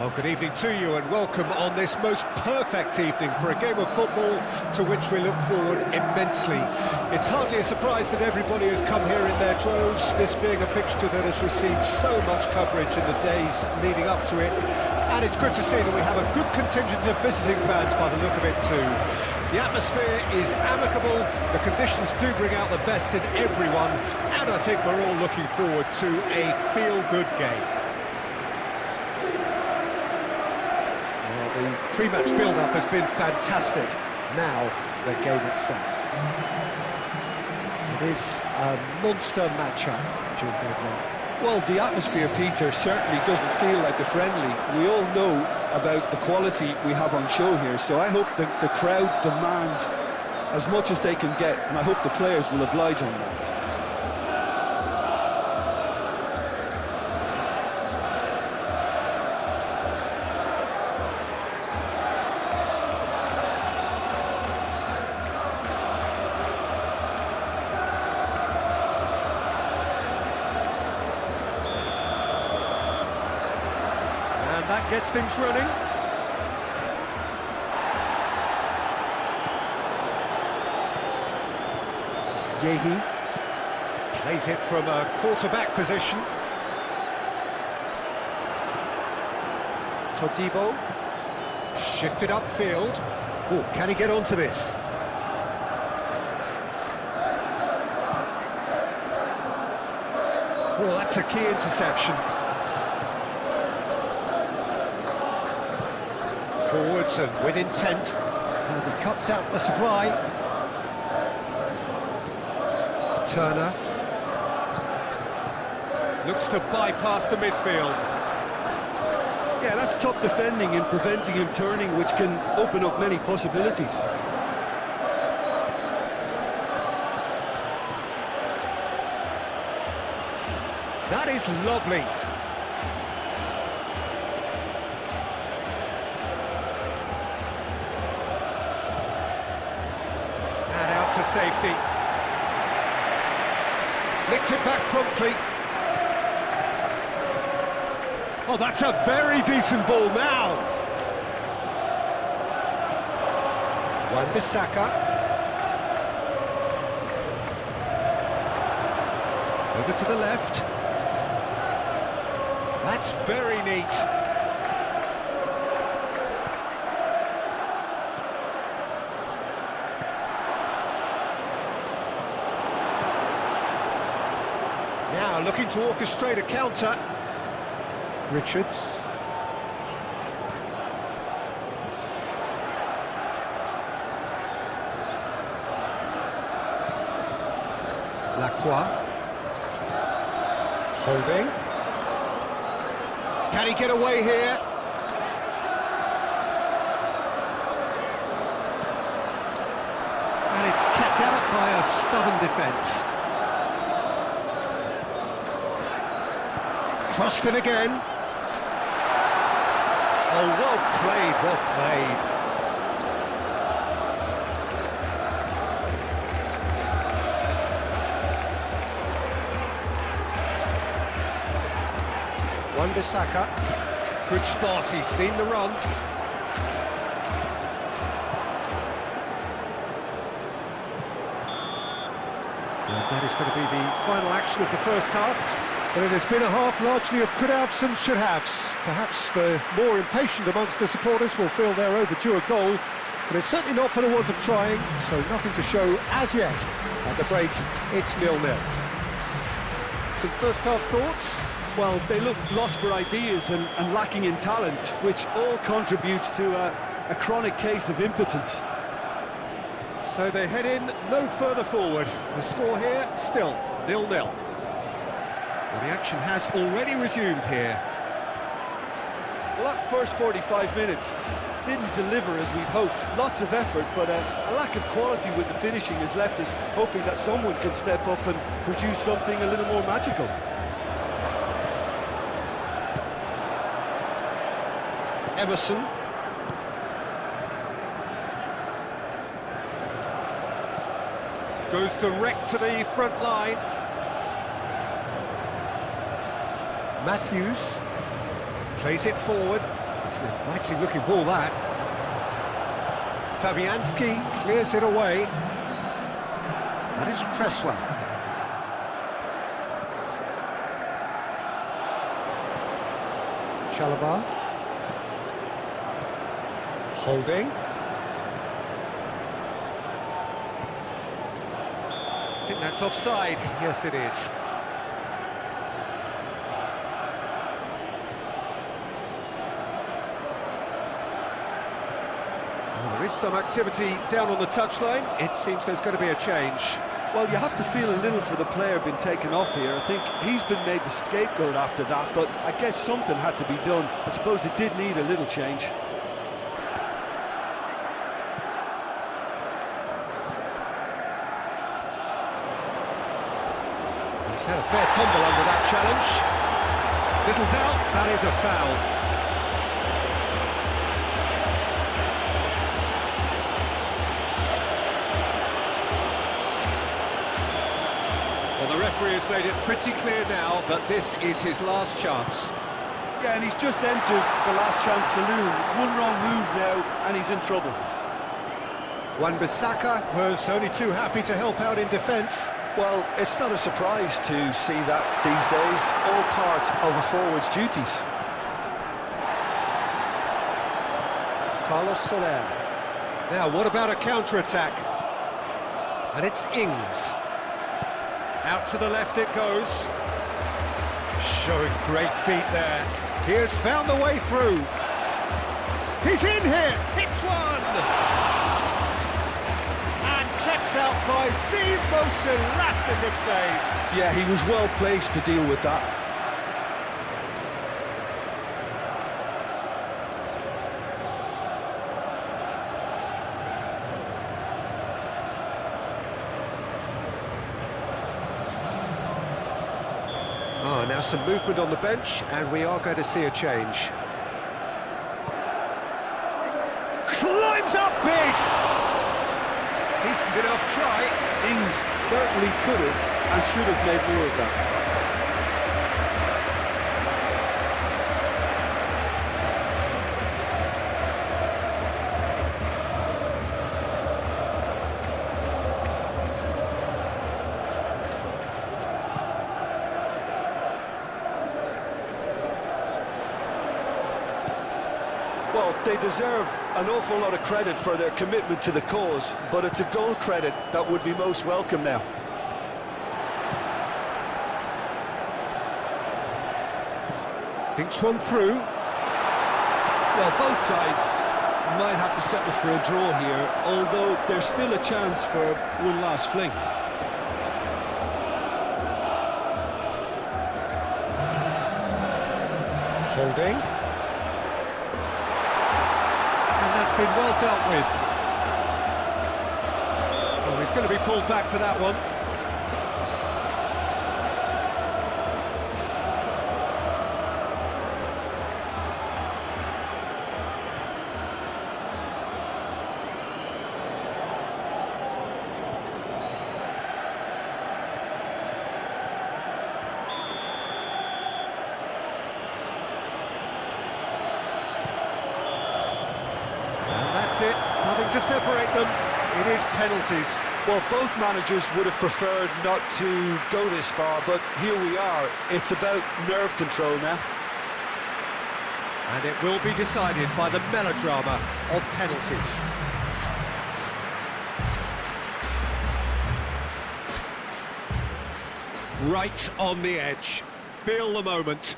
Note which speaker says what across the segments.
Speaker 1: Well, good evening to you and welcome on this most perfect evening for a game of football to which we look forward immensely. It's hardly a surprise that everybody has come here in their droves, this being a fixture that has received so much coverage in the days leading up to it. And it's good to see that we have a good contingent of visiting fans by the look of it too. The atmosphere is amicable, the conditions do bring out the best in everyone, and I think we're all looking forward to a feel-good game. The pre-match build-up has been fantastic. Now, the game itself. It is a monster matchup, Jim Begley.
Speaker 2: Well, the atmosphere, Peter, certainly doesn't feel like a friendly. We all know about the quality we have on show here, so I hope the crowd demand as much as they can get, and I hope the players will oblige on that.
Speaker 1: And that gets things running. Yehi plays it from a quarterback position. Todibo shifted upfield. Oh, can he get onto this? Oh, that's a key interception. Forwards and with intent, and he cuts out the supply. Turner looks to bypass the midfield.
Speaker 2: Yeah, that's top defending and preventing him turning, which can open up many possibilities.
Speaker 1: That is lovely. And out to safety. Nicked it back promptly. Oh, that's a very decent ball now. Wan-Bissaka. Over to the left. That's very neat. Now looking to orchestrate a counter. Richards. Lacroix. Holding. Can he get away here? And it's kept out by a stubborn defence. Crossed in again. Oh, well played, well played. Wan-Bissaka, good spot, he's seen the run. And that is going to be the final action of the first half. But it has been a half largely of could-haves and should-haves. Perhaps the more impatient amongst the supporters will feel they're overdue a goal, but it's certainly not for the want of trying, so nothing to show as yet. At the break, it's 0-0. Some first-half thoughts?
Speaker 2: Well, they look lost for ideas and lacking in talent, which all contributes to a chronic case of impotence.
Speaker 1: So they head in no further forward. The score here, still 0-0. Well, the action has already resumed here.
Speaker 2: Well, that first 45 minutes didn't deliver as we'd hoped. Lots of effort, but a lack of quality with the finishing has left us hoping that someone can step up and produce something a little more magical.
Speaker 1: Emerson. Goes direct to the front line. Matthews Plays it forward. It's an inviting looking ball, that. Fabianski clears it away. That is Cresswell. Chalobah. Holding. I think that's offside. Yes, it is. Well, there is some activity down on the touchline. It seems there's going to be a change.
Speaker 2: Well, you have to feel a little for the player being taken off here. I think he's been made the scapegoat after that, but I guess something had to be done. I suppose it did need a little change.
Speaker 1: He's had a fair tumble under that challenge. Little doubt, that is a foul. Well, the referee has made it pretty clear now that this is his last chance.
Speaker 2: Yeah, and he's just entered the last chance saloon. One wrong move now, and he's in trouble.
Speaker 1: Wan-Bissaka was only too happy to help out in defence.
Speaker 2: Well, it's not a surprise to see that these days, all part of a forward's duties.
Speaker 1: Carlos Soler. Now, what about a counter-attack? And it's Ings. Out to the left it goes. Showing great feet there. He has found the way through. He's in here. Hits one. And kept out by the most elastic of saves.
Speaker 2: Yeah, he was well placed to deal with that.
Speaker 1: Oh, now some movement on the bench, and we are going to see a change. Climbs up big! Decent enough try.
Speaker 2: Ings certainly could have and should have made more of that. Well, they deserve an awful lot of credit for their commitment to the cause, but it's a goal credit that would be most welcome now.
Speaker 1: Thinks one through.
Speaker 2: Well, both sides might have to settle for a draw here, although there's still a chance for one last fling.
Speaker 1: Holding. Been well dealt with. Oh, he's going to be pulled back for that one. It. Nothing to separate them. It is penalties.
Speaker 2: Well, both managers would have preferred not to go this far, but here we are. It's about nerve control now.
Speaker 1: And it will be decided by the melodrama of penalties. Right on the edge. Feel the moment.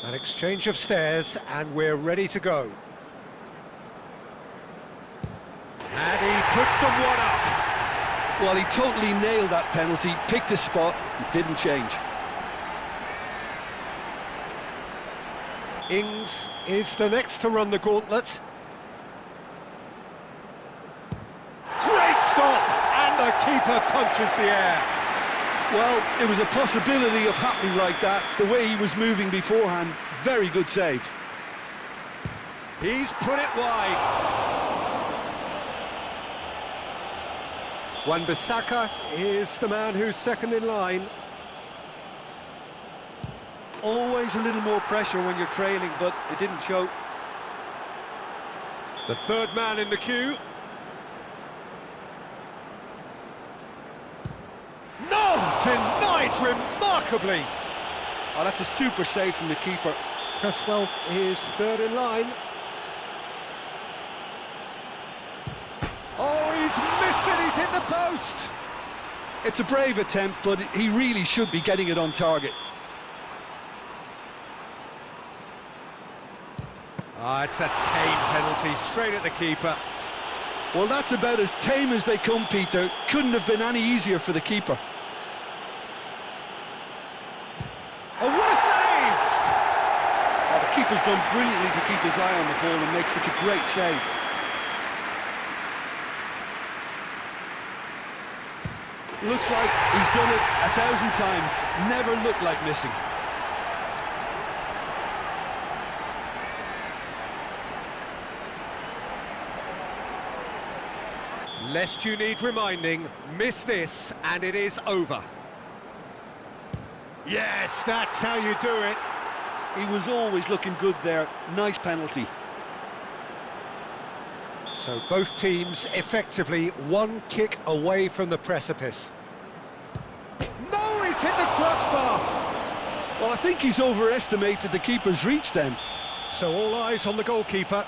Speaker 1: An exchange of stares, and we're ready to go. And he puts them one up.
Speaker 2: Well, he totally nailed that penalty, picked his spot, it didn't change.
Speaker 1: Ings is the next to run the gauntlet. Great stop! And the keeper punches the air.
Speaker 2: Well, it was a possibility of happening like that, the way he was moving beforehand. Very good save.
Speaker 1: He's put it wide. Wan-Bissaka is the man who's second in line.
Speaker 2: Always a little more pressure when you're trailing, but it didn't show.
Speaker 1: The third man in the queue. No! Denied remarkably.
Speaker 2: Oh, that's a super save from the keeper.
Speaker 1: Cresswell is third in line. Oh, he's missed it, he's hit the post!
Speaker 2: It's a brave attempt, but he really should be getting it on target.
Speaker 1: Ah, it's a tame penalty, straight at the keeper.
Speaker 2: Well, that's about as tame as they come, Peter. Couldn't have been any easier for the keeper.
Speaker 1: Oh, what a save!
Speaker 2: Oh, the keeper's done brilliantly to keep his eye on the ball and make such a great save. Looks like he's done it 1,000 times. Never looked like missing.
Speaker 1: Lest you need reminding, miss this and it is over. Yes, that's how you do it.
Speaker 2: He was always looking good there. Nice penalty.
Speaker 1: So both teams effectively one kick away from the precipice. No, he's hit the crossbar!
Speaker 2: Well, I think he's overestimated the keeper's reach then.
Speaker 1: So all eyes on the goalkeeper.